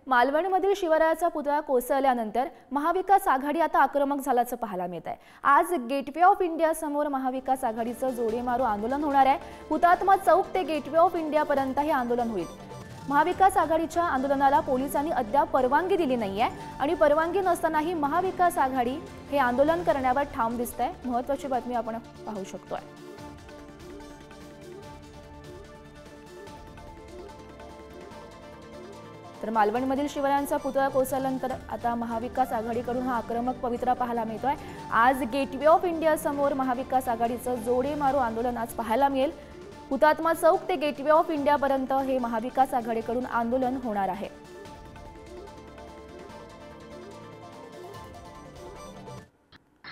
मालवणमधील शिवरायाचा पुतळा कोसळल्यानंतर महाविकास आघाडी आता आक्रमक झाल्याचं पाहायला मिळत आहे। आज गेटवे ऑफ इंडिया समोर महाविकास आघाडीचं जोडेमारू आंदोलन होणार आहे। हुतात्मा चौक ते गेटवे ऑफ इंडिया पर्यंत हे आंदोलन होईल। महाविकास आघाडीच्या आंदोलनाला पोलिसांनी अद्याप परवानगी दिली नाहीये आणि परवानगी नसतानाही महाविकास आघाडी हे आंदोलन करण्यावर ठाम दिसते। महत्त्वाची बातमी आपण पाहू शकतोय। तर मालवणमधील शिवरायांचा पुतळा कोसळल्यानंतर आता महाविकास आघाडीकडून हा आक्रमक पवित्रा पाहायला मिळतोय। आज गेटवे ऑफ इंडिया समोर महाविकास आघाडीचं जोडेमारू आंदोलन आज पाहायला मिळेल। हुतात्मा चौक ते गेटवे ऑफ इंडिया पर्यंत हे महाविकास आघाडीकडून आंदोलन होणार आहे।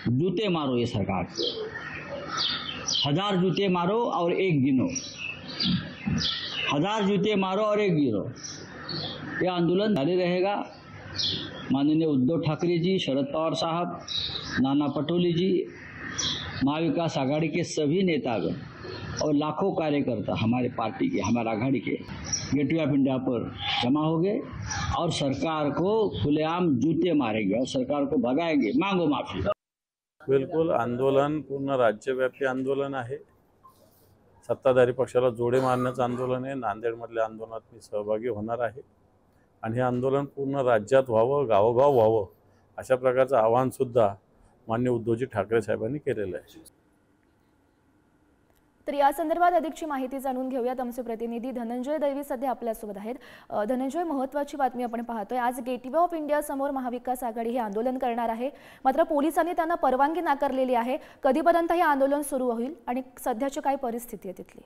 जूते मारो ये सरकार, 1000 जूते मारो और एक गिनो, 1000 जूते मारो और एक गिनो। ये आंदोलन जारी रहेगा। माननीय उद्धव ठाकरे जी, शरद पवार साहब, नाना पटोले जी, महाविकास आघाड़ी के सभी नेतागण और लाखों कार्यकर्ता हमारे पार्टी के, हमारे आघाड़ी के गेटवे ऑफ इंडिया पर जमा हो गए और सरकार को खुलेआम जूते मारेंगे और सरकार को भगाएंगे। मांगो माफी। बिल्कुल, आंदोलन पूर्ण राज्यव्यापी आंदोलन आहे। सत्ताधारी पक्षाला जोडे मारण्याचं आंदोलन आहे। नांदेडमधल्या आंदोलनात मी सहभागी होणार आहे आणि हे आंदोलन पूर्ण राज्यात व्हावं, गावोगाव व्हावं अशा प्रकारचं आवाहन सुद्धा माननीय उद्धवजी ठाकरे साहेबांनी केलेलं आहे। तर या संदर्भात अधिकची माहिती जाणून घेऊयात। आमचे प्रतिनिधी धनंजय दैवी सध्या आपल्यासोबत आहेत। धनंजय, महत्त्वाची बातमी आपण पाहतोय, आज गेटवे ऑफ इंडिया समोर महाविकास आघाडी हे आंदोलन करणार आहे, मात्र पोलिसांनी त्यांना परवानगी नाकारलेली आहे। कधीपर्यंत हे आंदोलन सुरू होईल आणि सध्याची काय परिस्थिती आहे तिथली?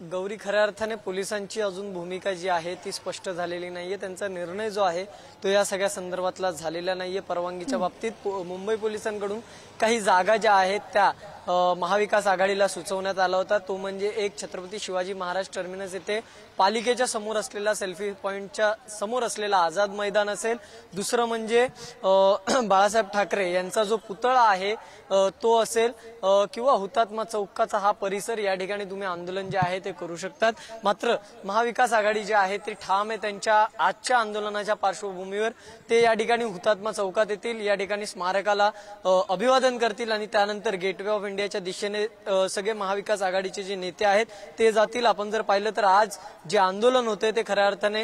गौरी, खऱ्या अर्थाने पोलिसांची अजून भूमिका जी आहे ती स्पष्ट झालेली नाहीये। त्यांचा निर्णय जो आहे तो या सगळ्या संदर्भातला झालेला नाहीये। परवानगीच्या बाबतीत मुंबई पोलिसांकडून काही जागा ज्या आहेत त्या महाविकास आघाडीला सुचवण्यात आला होता। तो म्हणजे एक छत्रपती शिवाजी महाराज टर्मिनस येथे पालिकेच्या समोर असलेला सेल्फी पॉइंटच्या समोर असलेला आझाद मैदान असेल, दुसरं म्हणजे बाळासाहेब ठाकरे यांचा जो पुतळा आहे तो असेल, किंवा हुतात्मा चौकाचा हा परिसर। या ठिकाणी तुम्ही आंदोलन जे आहे ते करू शकतात। मात्र महाविकास आघाडी जी आहे ती ठाम आहे त्यांच्या आजच्या आंदोलनाच्या पार्श्वभूमीवर। ते या ठिकाणी हुतात्मा चौकात येतील, या ठिकाणी स्मारकाला अभिवादन करतील आणि त्यानंतर गेटवे ऑफ इंडियाच्या दिशेने सगळे महाविकास आघाडीचे जे नेते आहेत ते जातील। आपण जर पाहिलं तर आज जे आंदोलन होते ते खऱ्या अर्थाने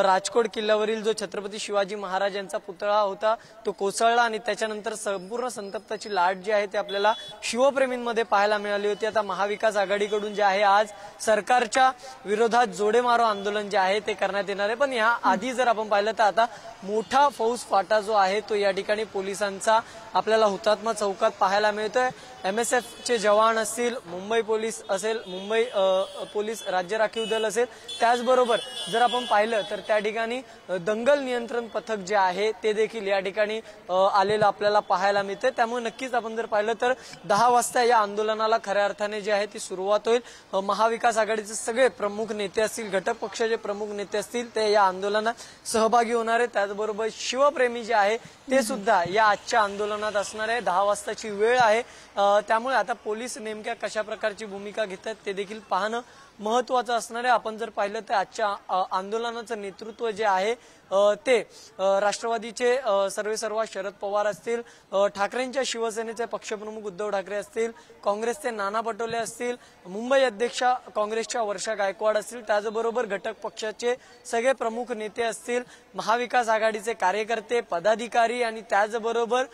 राजकोट किल्ल्यावरील जो छत्रपती शिवाजी महाराज यांचा पुतळा होता तो कोसळला आणि त्याच्यानंतर संपूर्ण संतप्ताची लाट जी आहे ते आपल्याला शिवप्रेमींमध्ये पाहायला मिळाली होती। आता महाविकास आघाडीकडून जे आहे आज सरकारच्या विरोधात जोडेमारो आंदोलन जे आहे ते करण्यात येणार आहे। पण या आधी जर आपण पाहिलं तर आता मोठा फौज फाटा जो आहे तो या ठिकाणी पोलिसांचा आपल्याला हुतात्मा चौकात पाहायला मिळतोय। MSF चे जवान असतील, मुंबई पोलीस असेल, मुंबई पोलीस राज्य राखीव दल असेल, त्याचबरोबर जर आपण पाहिलं तर त्या ठिकाणी दंगल नियंत्रण पथक जे आहे ते देखील या ठिकाणी आलेलं आपल्याला पाहायला मिळते। त्यामुळे नक्कीच आपण जर पाहिलं तर 10 वाजता या आंदोलनाला खऱ्या अर्थाने जे आहे ती सुरुवात होईल। महाविकास आघाडीचे सगळे प्रमुख नेते असतील, घटक पक्षाचे प्रमुख नेते असतील ते या आंदोलनात सहभागी होणार आहेत। त्याचबरोबर शिवप्रेमी जे आहे ते सुद्धा या आजच्या आंदोलनात असणार आहे। 10 वाजताची वेळ आहे, त्यामुळे आता पोलीस नेमक्या कशा प्रकारची भूमिका घेतात ते देखील पाहणं महत्त्वाचं असणार आहे। आपण जर पाहिलं तर आजच्या आंदोलनाचं नेतृत्व जे आहे ते राष्ट्रवादीचे सर्वेसर्वा शरद पवार असतील, ठाकरेंच्या शिवसेनेचे पक्षप्रमुख उद्धव ठाकरे असतील, काँग्रेसचे नाना पटोले असतील, मुंबई अध्यक्षा काँग्रेसच्या वर्षा गायकवाड असतील, त्याचबरोबर घटक पक्षाचे सगळे प्रमुख नेते असतील, महाविकास आघाडीचे कार्यकर्ते, पदाधिकारी आणि त्याचबरोबर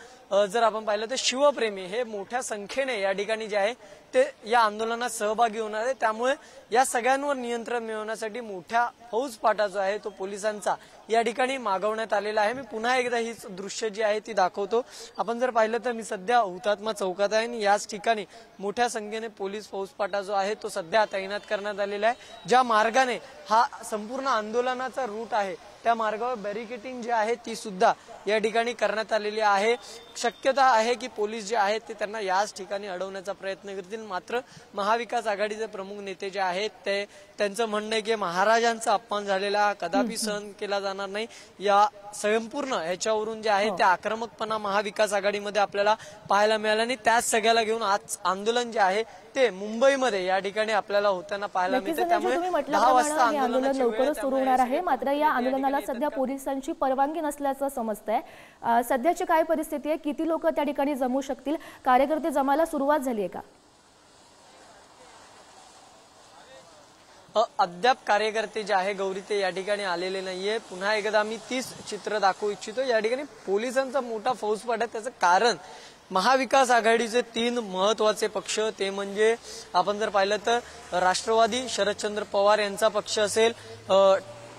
जर आपण पाहिलं तर शिवप्रेमी हे मोठ्या संख्येने या ठिकाणी जे आहे ते या आंदोलनात सहभागी होणार आहे। त्यामुळे या सगळ्यांवर नियंत्रण मिळवण्यासाठी मोठ्या फौजफाटा जो आहे तो पोलिसांचा या ठिकाणी मागवण्यात आलेला आहे। मी पुन्हा एकदा ही दृश्य जी आहे ती दाखवतो। आपण जर पाहिलं तर मी सध्या हुतात्मा चौकात आहे आणि याच ठिकाणी मोठ्या संख्येने पोलीस फौजफाटा जो आहे तो सध्या तैनात करण्यात आलेला आहे। ज्या मार्गाने हा संपूर्ण आंदोलनाचा रूट आहे त्या मार्गावर बॅरिकेडिंग जी आहे ती सुद्धा या ठिकाणी करण्यात आलेली आहे। शक्यता आहे की पोलीस जे आहेत ते त्यांना याच ठिकाणी अडवण्याचा प्रयत्न करतील। मात्र महाविकास आघाडीचे प्रमुख नेते जे आहेत ते त्यांचं म्हणणं आहे की महाराजांचा अपमान झालेला कदापि सहन केला जाणार जाणार नाही या संपूर्ण ह्याच्यावरून जे आहे ते आक्रमकपणा महाविकास आघाडीमध्ये आपल्याला पाहायला मिळाला आणि त्याच सगळ्याला घेऊन आज आंदोलन जे आहे ते मुंबईमध्ये या ठिकाणी आपल्याला होताना पाहायला मिळते। त्यामुळे 10 वाजता हे आंदोलन लवकरच सुरू होणार आहे, मात्र या आंदोलनाला सध्या पोलिसांची परवानगी नसल्याचं समजतंय। सध्याची काय परिस्थिती आहे, किती लोक त्या ठिकाणी जमू शकतील, कार्यकर्ते जमायला सुरुवात झाली आहे का? अद्याप कार्यकर्ते जे आहे गौरी ते या ठिकाणी आलेले नाहीये। पुन्हा एकदा मी तीच चित्र दाखवू इच्छितो, या ठिकाणी पोलिसांचा मोठा फौजफाट आहे। त्याचं कारण महाविकास आघाडीचे 3 महत्वाचे पक्ष, ते म्हणजे आपण जर पाहिलं तर राष्ट्रवादी शरदचंद्र पवार यांचा पक्ष असेल,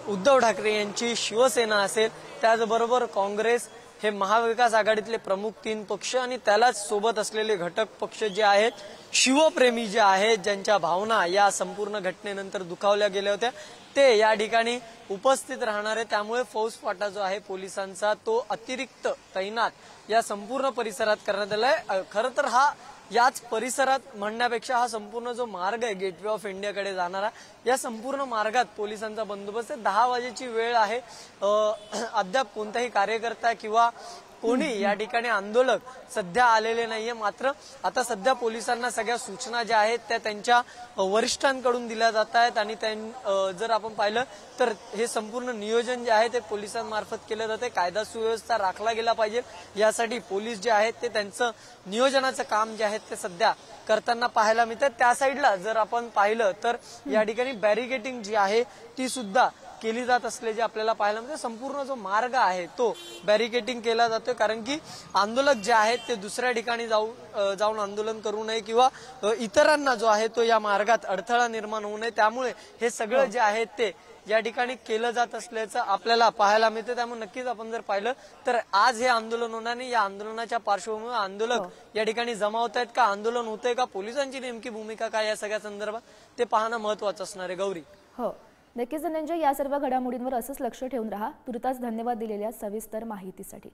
उद्धव ठाकरे यांची शिवसेना असेल, त्याचबरोबर काँग्रेस, हे महाविकास आघाडीतले प्रमुख 3 पक्ष आणि त्यालाच सोबत असलेले घटक पक्ष जे आहेत, शिवप्रेमी जे आहेत, ज्यांच्या भावना या संपूर्ण घटनेनंतर दुखावल्या गेल्या होत्या, ते या ठिकाणी उपस्थित राहणार आहे। त्यामुळे फौजफाटा जो आहे पोलिसांचा तो अतिरिक्त तैनात या संपूर्ण परिसरात करण्यात आलाय। खरं तर हा याच परिसरात म्हणण्यापेक्षा हा संपूर्ण जो मार्ग आहे गेटवे ऑफ इंडियाकडे जाणारा, या संपूर्ण मार्गात पोलिसांचा बंदोबस्त आहे। 10 वाजेची वेळ आहे। अद्याप कोणताही कार्यकर्ता किंवा कोणी या ठिकाणी आंदोलक सध्या आलेले नाहीये। मात्र आता सध्या पोलिसांना सगळ्या सूचना ज्या आहेत त्या त्यांच्या वरिष्ठांकडून दिल्या जात आहेत आणि जर आपण पाहिलं तर हे संपूर्ण नियोजन जे आहे ते पोलिसांमार्फत केलं जाते। कायदा सुव्यवस्था राखला गेला पाहिजे यासाठी पोलीस जे आहेत ते त्यांचं नियोजनाचं काम जे आहे ते सध्या करताना पाहायला मिळतं। त्या साईडला जर आपण पाहिलं तर या ठिकाणी बॅरिकेटिंग जी आहे ती सुद्धा केली जात असल्याचे आपल्याला पाहायला मिळते। संपूर्ण जो मार्ग आहे तो बॅरिकेटिंग केला जातोय, कारण की आंदोलक जे आहेत ते दुसऱ्या ठिकाणी जाऊन आंदोलन करू नये किंवा इतरांना जो आहे तो या मार्गात अडथळा निर्माण होऊ नये, त्यामुळे हे सगळं जे आहे ते या ठिकाणी केलं जात असल्याचं आपल्याला पाहायला मिळतं। त्यामुळे नक्कीच आपण जर पाहिलं तर आज हे आंदोलन होणार नाही। या आंदोलनाच्या पार्श्वभूमीवर आंदोलक या ठिकाणी जमावत आहेत का, आंदोलन होतंय का, पोलिसांची नेमकी भूमिका काय, या सगळ्या संदर्भात ते पाहणं महत्वाचं असणार आहे। गौरी, हो नक्कीच धनंजय, या सर्व घडामोडींवर असंच लक्ष ठेवून राहा। तुर्तास धन्यवाद दिलेल्या सविस्तर माहितीसाठी।